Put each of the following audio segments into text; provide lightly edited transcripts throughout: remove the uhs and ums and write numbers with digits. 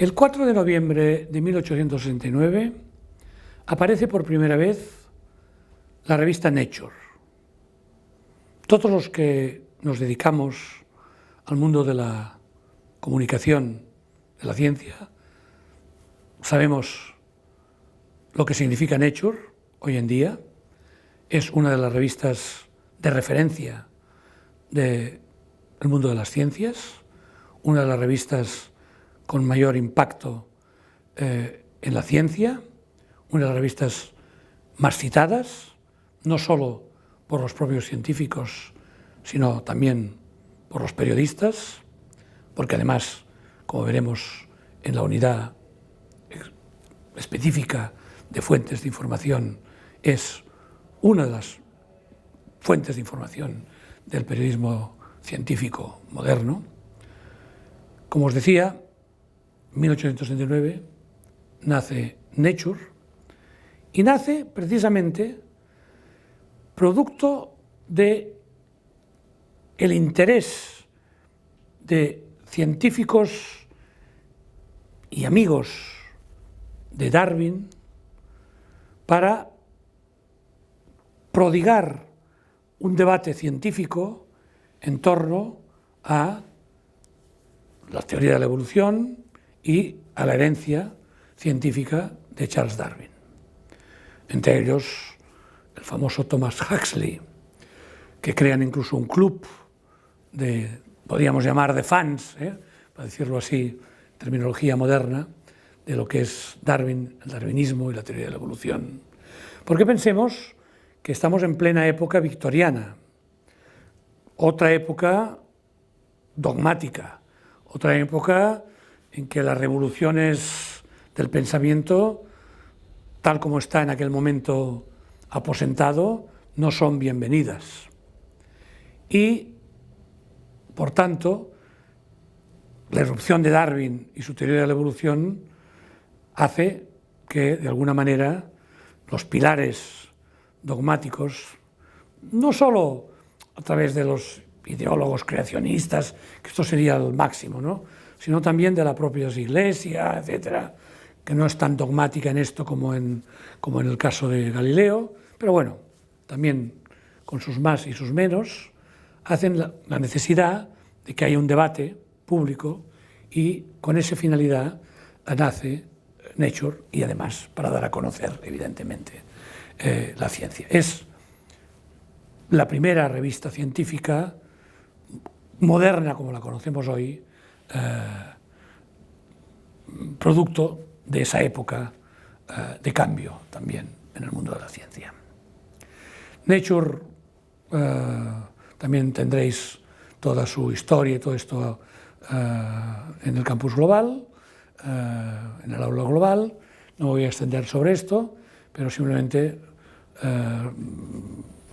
El 4 de noviembre de 1869 aparece por primera vez la revista Nature. Todos los que nos dedicamos al mundo de la comunicación, de la ciencia, sabemos lo que significa Nature hoy en día. Es una de las revistas de referencia del mundo de las ciencias, una de las revistas con mayor impacto en la ciencia, una de las revistas más citadas, no solo por los propios científicos, sino también por los periodistas, porque además, como veremos en la unidad específica de fuentes de información, es una de las fuentes de información del periodismo científico moderno. Como os decía, en 1869 nace Nature y nace precisamente producto de el interés de científicos y amigos de Darwin para prodigar un debate científico en torno a la teoría de la evolución y a la herencia científica de Charles Darwin. Entre ellos, el famoso Thomas Huxley, que crean incluso un club podríamos llamar de fans, para decirlo así, terminología moderna, de lo que es Darwin, el darwinismo y la teoría de la evolución. Porque pensemos que estamos en plena época victoriana, otra época dogmática, otra época en que las revoluciones del pensamiento, tal como está en aquel momento aposentado, no son bienvenidas. Y, por tanto, la irrupción de Darwin y su teoría de la evolución hace que, de alguna manera, los pilares dogmáticos, no solo a través de los ideólogos creacionistas, que esto sería el máximo, ¿no?, sino también de la propia Iglesia, etcétera, que no es tan dogmática en esto como en el caso de Galileo, pero bueno, también con sus más y sus menos, hacen la necesidad de que haya un debate público y con esa finalidad nace Nature y además para dar a conocer, evidentemente, la ciencia. Es la primera revista científica moderna como la conocemos hoy, producto de esa época de cambio también en el mundo de la ciencia. Nature, también tendréis toda su historia y todo esto en el campus global, en el aula global. No voy a extender sobre esto, pero simplemente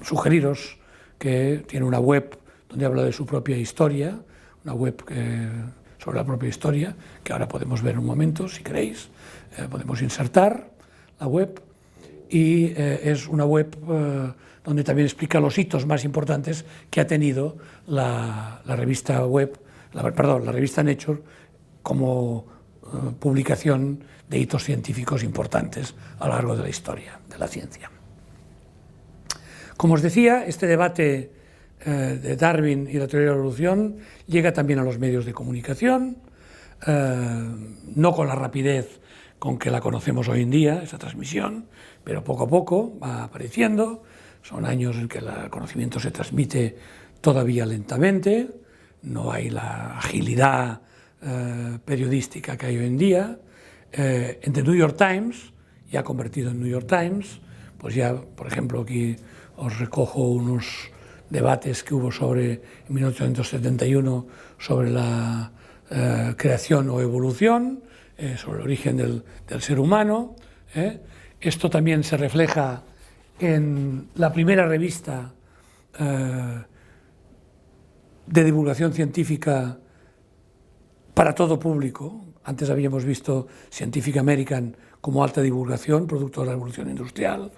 sugeriros que tiene una web donde habla de su propia historia, una web sobre la propia historia, que ahora podemos ver en un momento, si queréis, podemos insertar la web, y es una web donde también explica los hitos más importantes que ha tenido la revista Nature como publicación de hitos científicos importantes a lo largo de la historia de la ciencia. Como os decía, este debate de Darwin y la teoría de la evolución llega también a los medios de comunicación, no con la rapidez con que la conocemos hoy en día, esa transmisión, pero poco a poco va apareciendo. Son años en que el conocimiento se transmite todavía lentamente, no hay la agilidad periodística que hay hoy en día. En The New York Times, ya convertido en New York Times, pues ya, por ejemplo, aquí os recojo unos debates que hubo en 1871 sobre la creación o evolución, sobre el origen del ser humano. Esto también se refleja en la primera revista de divulgación científica para todo público. Antes habíamos visto Scientific American como alta divulgación, producto de la revolución industrial.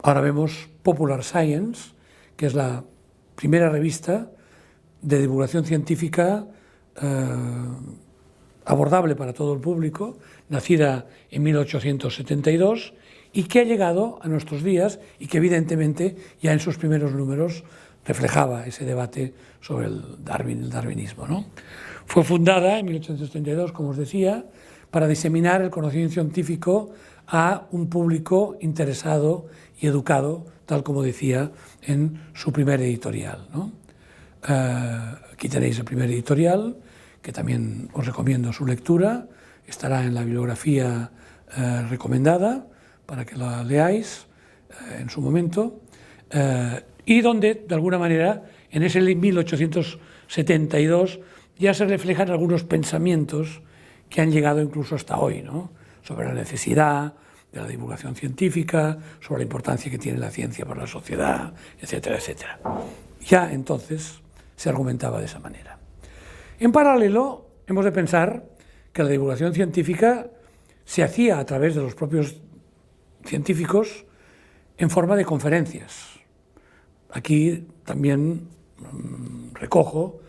Ahora vemos Popular Science, que es la primera revista de divulgación científica abordable para todo el público, nacida en 1872 y que ha llegado a nuestros días y que evidentemente ya en sus primeros números reflejaba ese debate sobre el darwinismo, ¿no? Fue fundada en 1832, como os decía, para diseminar el conocimiento científico a un público interesado y educado, tal como decía en su primer editorial, ¿no? Aquí tenéis el primer editorial, que también os recomiendo su lectura, estará en la bibliografía recomendada para que la leáis en su momento, y donde, de alguna manera, en ese 1872 ya se reflejan algunos pensamientos que han llegado incluso hasta hoy, ¿no? Sobre la necesidad de la divulgación científica, sobre la importancia que tiene la ciencia para la sociedad, etcétera, etcétera. Ya entonces se argumentaba de esa manera. En paralelo, hemos de pensar que la divulgación científica se hacía a través de los propios científicos en forma de conferencias. Aquí también recojo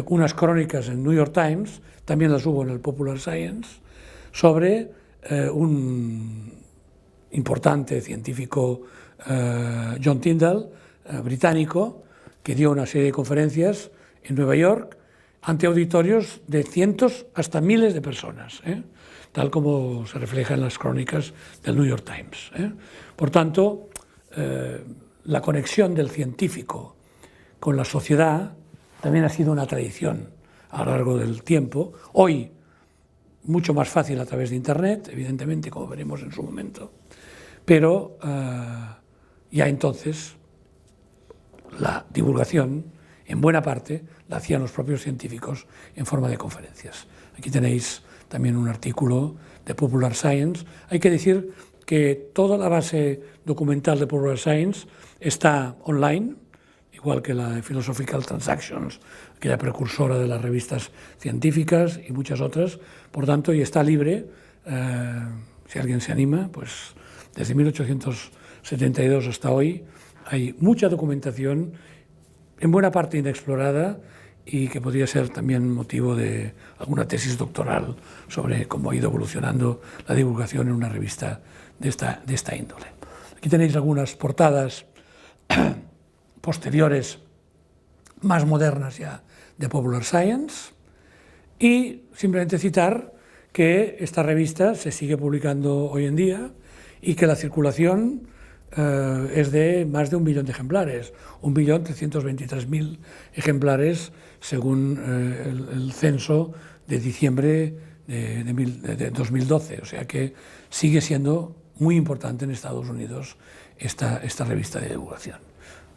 unas crónicas en New York Times, también las hubo en el Popular Science, sobre un importante científico, John Tyndall, británico, que dio una serie de conferencias en Nueva York ante auditorios de cientos hasta miles de personas, tal como se refleja en las crónicas del New York Times. Por tanto, la conexión del científico con la sociedad también ha sido una tradición a lo largo del tiempo. Hoy, mucho más fácil a través de Internet, evidentemente, como veremos en su momento, pero ya entonces la divulgación, en buena parte, la hacían los propios científicos en forma de conferencias. Aquí tenéis también un artículo de Popular Science. Hay que decir que toda la base documental de Popular Science está online, igual que la de Philosophical Transactions, aquella precursora de las revistas científicas y muchas otras, por tanto, y está libre, si alguien se anima, pues desde 1872 hasta hoy hay mucha documentación, en buena parte inexplorada, y que podría ser también motivo de alguna tesis doctoral sobre cómo ha ido evolucionando la divulgación en una revista de esta índole. Aquí tenéis algunas portadas posteriores, más modernas ya, de Popular Science, y simplemente citar que esta revista se sigue publicando hoy en día y que la circulación es de más de 1 millón de ejemplares, 1.323.000 ejemplares según el censo de diciembre de 2012, o sea que sigue siendo muy importante en Estados Unidos esta revista de divulgación.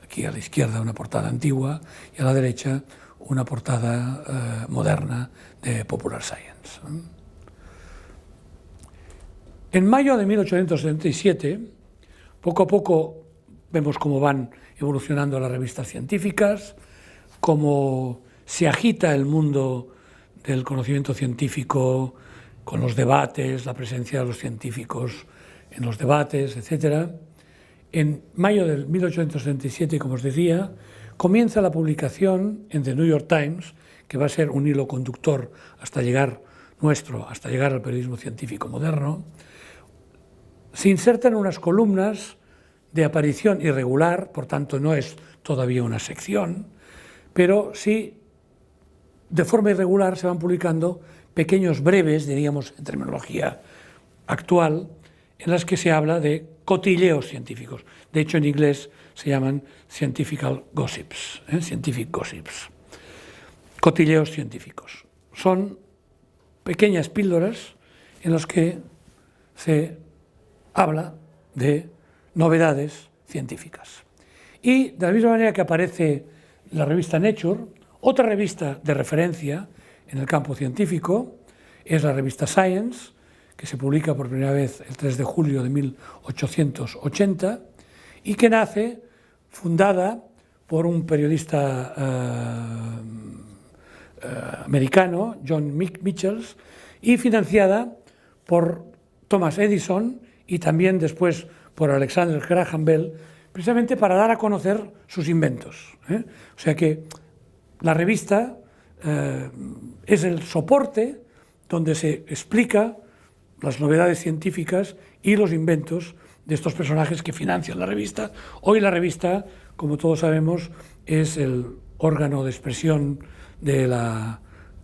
Aquí a la izquierda una portada antigua y a la derecha una portada moderna de Popular Science. En mayo de 1877, poco a poco vemos cómo van evolucionando las revistas científicas, cómo se agita el mundo del conocimiento científico con los debates, la presencia de los científicos en los debates, etc. En mayo de 1877, como os decía, comienza la publicación en The New York Times, que va a ser un hilo conductor hasta llegar al periodismo científico moderno. Se insertan unas columnas de aparición irregular, por tanto no es todavía una sección, pero sí de forma irregular se van publicando pequeños breves, diríamos en terminología actual, en las que se habla de cotilleos científicos. De hecho, en inglés se llaman scientific gossips. Cotilleos científicos. Son pequeñas píldoras en las que se habla de novedades científicas. Y de la misma manera que aparece la revista Nature, otra revista de referencia en el campo científico es la revista Science, que se publica por primera vez el 3 de julio de 1880 y que nace fundada por un periodista americano, John Michels, y financiada por Thomas Edison y también después por Alexander Graham Bell, precisamente para dar a conocer sus inventos. O sea que la revista es el soporte donde se explica las novedades científicas y los inventos de estos personajes que financian la revista. Hoy la revista, como todos sabemos, es el órgano de expresión de la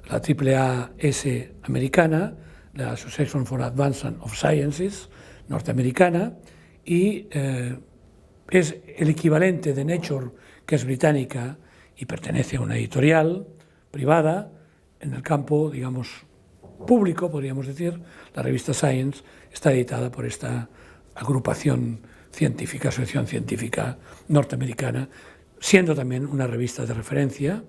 AAAS americana, la Association for Advancement of Sciences norteamericana, y es el equivalente de Nature, que es británica y pertenece a una editorial privada en el campo, digamos, público, podríamos decir. La revista Science está editada por esta agrupación científica, asociación científica norteamericana, siendo también una revista de referencia.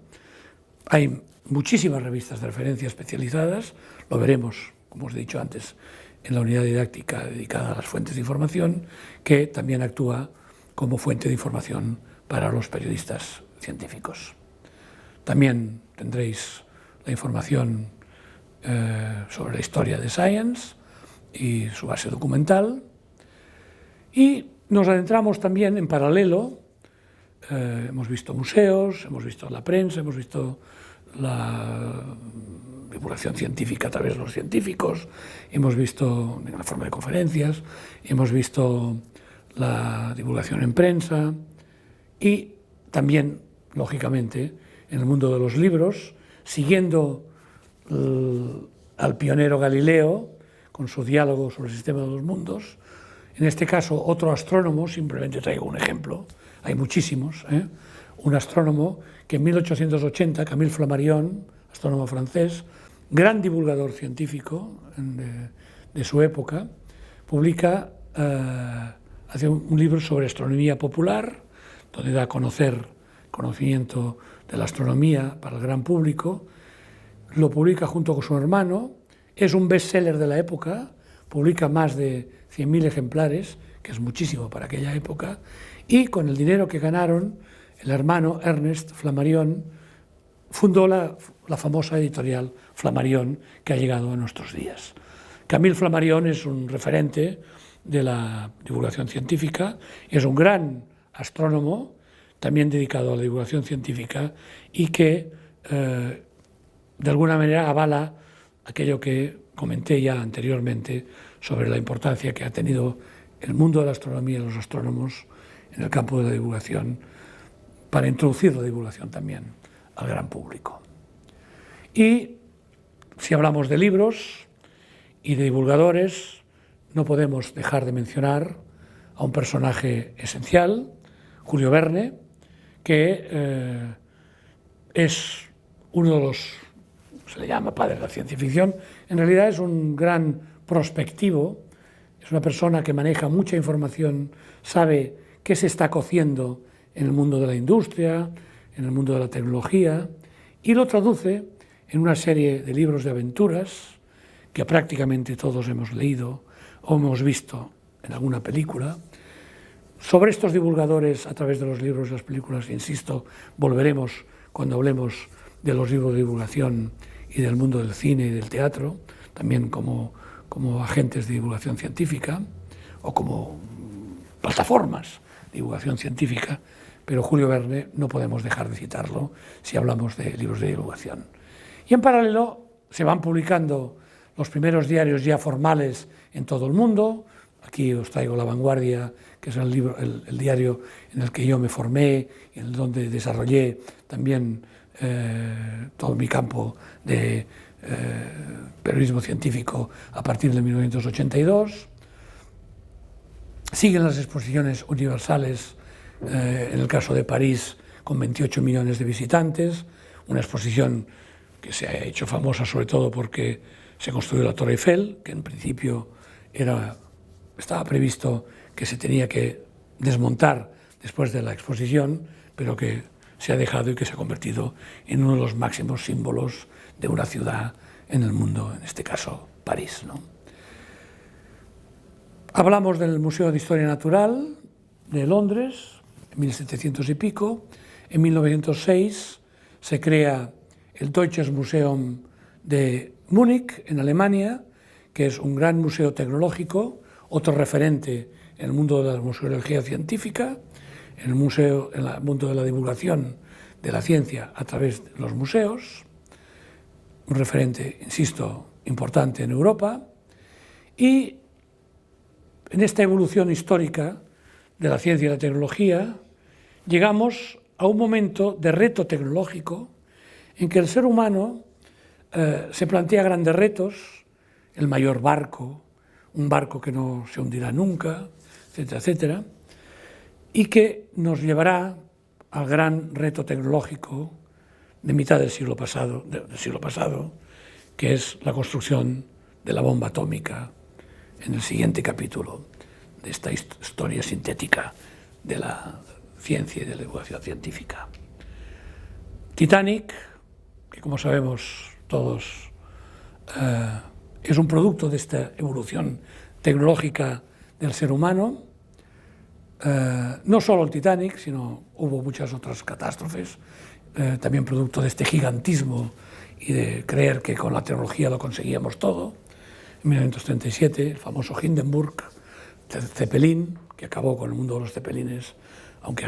Hay muchísimas revistas de referencia especializadas, lo veremos, como os he dicho antes, en la unidad didáctica dedicada a las fuentes de información, que también actúa como fuente de información para los periodistas científicos. También tendréis la información sobre la historia de Science y su base documental. Y nos adentramos también en paralelo, hemos visto museos, hemos visto la prensa, hemos visto la divulgación científica a través de los científicos, hemos visto en la forma de conferencias, hemos visto la divulgación en prensa y también, lógicamente, en el mundo de los libros, siguiendo al pionero Galileo con su diálogo sobre el sistema de los mundos. En este caso, otro astrónomo, simplemente traigo un ejemplo, hay muchísimos, un astrónomo que en 1880, Camille Flammarion, astrónomo francés, gran divulgador científico de su época, publica, hace un libro sobre astronomía popular, donde da a conocer conocimiento de la astronomía para el gran público. Lo publica junto con su hermano, es un bestseller de la época, publica más de 100.000 ejemplares, que es muchísimo para aquella época, y con el dinero que ganaron, el hermano Ernest Flammarion fundó la famosa editorial Flammarion, que ha llegado a nuestros días. Camille Flammarion es un referente de la divulgación científica, es un gran astrónomo, también dedicado a la divulgación científica, y que de alguna manera avala aquello que comenté ya anteriormente sobre la importancia que ha tenido el mundo de la astronomía y los astrónomos en el campo de la divulgación, para introducir la divulgación también al gran público. Y si hablamos de libros y de divulgadores, no podemos dejar de mencionar a un personaje esencial, Julio Verne, que es uno de los, se le llama padre de la ciencia ficción, en realidad es un gran prospectivo, es una persona que maneja mucha información, sabe qué se está cociendo en el mundo de la industria, en el mundo de la tecnología, y lo traduce en una serie de libros de aventuras que prácticamente todos hemos leído o hemos visto en alguna película. Sobre estos divulgadores a través de los libros y las películas, insisto, volveremos cuando hablemos de los libros de divulgación y del mundo del cine y del teatro, también como agentes de divulgación científica o como plataformas de divulgación científica, pero Julio Verne no podemos dejar de citarlo si hablamos de libros de divulgación. Y en paralelo se van publicando los primeros diarios ya formales en todo el mundo. Aquí os traigo La Vanguardia, que es el diario en el que yo me formé y en donde desarrollé también todo mi campo de periodismo científico a partir de 1982. Siguen las exposiciones universales, en el caso de París, con 28 millones de visitantes, una exposición que se ha hecho famosa sobre todo porque se construyó la Torre Eiffel, que en principio estaba previsto que se tenía que desmontar después de la exposición, pero que se ha dejado y que se ha convertido en uno de los máximos símbolos de una ciudad en el mundo, en este caso París, ¿no? Hablamos del Museo de Historia Natural de Londres, en 1700 y pico. En 1906 se crea el Deutsches Museum de Múnich, en Alemania, que es un gran museo tecnológico, otro referente en el mundo de la museología científica, en el mundo de la divulgación de la ciencia a través de los museos, un referente, insisto, importante en Europa, y en esta evolución histórica de la ciencia y la tecnología llegamos a un momento de reto tecnológico en que el ser humano se plantea grandes retos, el mayor barco, un barco que no se hundirá nunca, etcétera, etcétera, y que nos llevará al gran reto tecnológico de mitad del siglo pasado, que es la construcción de la bomba atómica, en el siguiente capítulo de esta historia sintética de la ciencia y de la divulgación científica. Titanic, que como sabemos todos es un producto de esta evolución tecnológica del ser humano. No solo el Titanic, sino hubo muchas otras catástrofes, también producto de este gigantismo y de creer que con la tecnología lo conseguíamos todo. En 1937, el famoso Hindenburg, Zeppelin, que acabó con el mundo de los zeppelines, aunque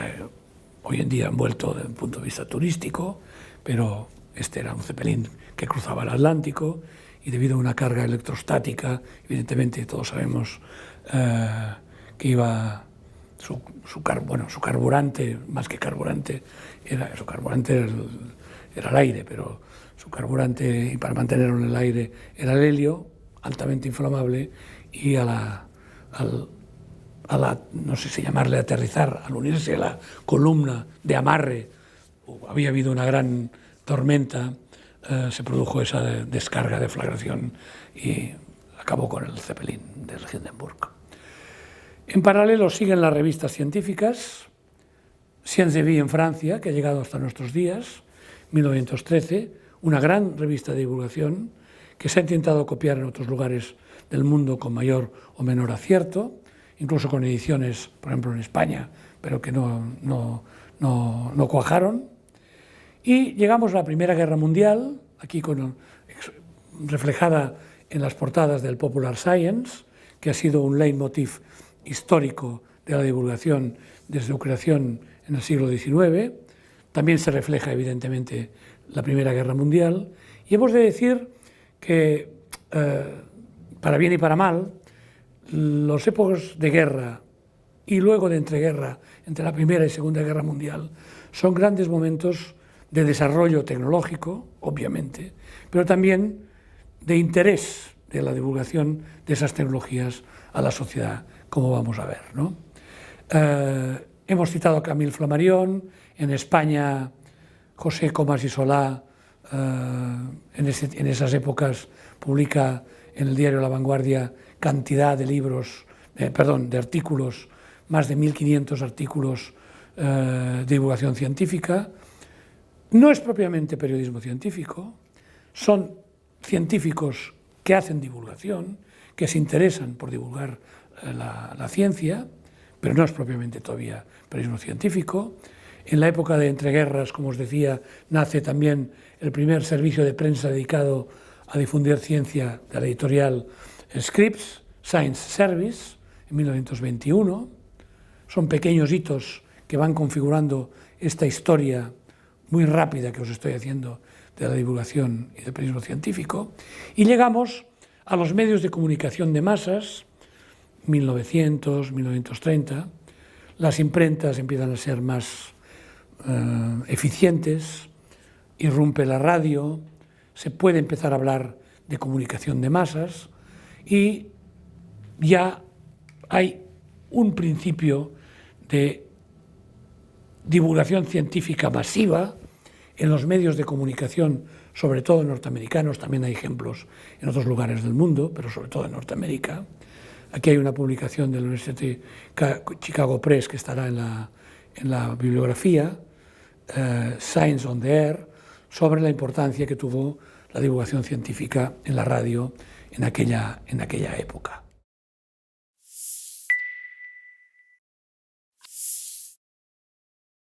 hoy en día han vuelto desde un punto de vista turístico, pero este era un zeppelin que cruzaba el Atlántico y debido a una carga electrostática, evidentemente todos sabemos que iba su carburante, más que carburante, era el aire, pero su carburante, y para mantenerlo en el aire, era el helio, altamente inflamable, y no sé si llamarle aterrizar, al unirse a la columna de amarre, había habido una gran tormenta, se produjo esa descarga, deflagración, y acabó con el Zeppelin del Hindenburg. En paralelo siguen las revistas científicas, Sciences Vie en Francia, que ha llegado hasta nuestros días, 1913, una gran revista de divulgación que se ha intentado copiar en otros lugares del mundo con mayor o menor acierto, incluso con ediciones, por ejemplo, en España, pero que no cuajaron. Y llegamos a la Primera Guerra Mundial, aquí reflejada en las portadas del Popular Science, que ha sido un leitmotiv histórico de la divulgación desde su creación en el siglo XIX. También se refleja, evidentemente, la Primera Guerra Mundial. Y hemos de decir que, para bien y para mal, los épocas de guerra y luego de entreguerra, entre la Primera y Segunda Guerra Mundial, son grandes momentos de desarrollo tecnológico, obviamente, pero también de interés de la divulgación de esas tecnologías a la sociedad, como vamos a ver, ¿no? Hemos citado a Camille Flammarion, en España José Comas y Solá, en esas épocas publica en el diario La Vanguardia cantidad de libros, de artículos, más de 1500 artículos de divulgación científica. No es propiamente periodismo científico, son científicos que hacen divulgación, que se interesan por divulgar la ciencia, pero no es propiamente todavía periodismo científico. En la época de entreguerras, como os decía, nace también el primer servicio de prensa dedicado a difundir ciencia de la editorial Scripps, Science Service, en 1921. Son pequeños hitos que van configurando esta historia muy rápida que os estoy haciendo de la divulgación y del periodismo científico. Y llegamos a los medios de comunicación de masas, 1900, 1930. Las imprentas empiezan a ser más eficientes, irrumpe la radio, se puede empezar a hablar de comunicación de masas y ya hay un principio de divulgación científica masiva en los medios de comunicación, sobre todo norteamericanos, también hay ejemplos en otros lugares del mundo, pero sobre todo en Norteamérica. Aquí hay una publicación de la Universidad de Chicago Press que estará en la bibliografía, Science on the Air, sobre la importancia que tuvo la divulgación científica en la radio en aquella época.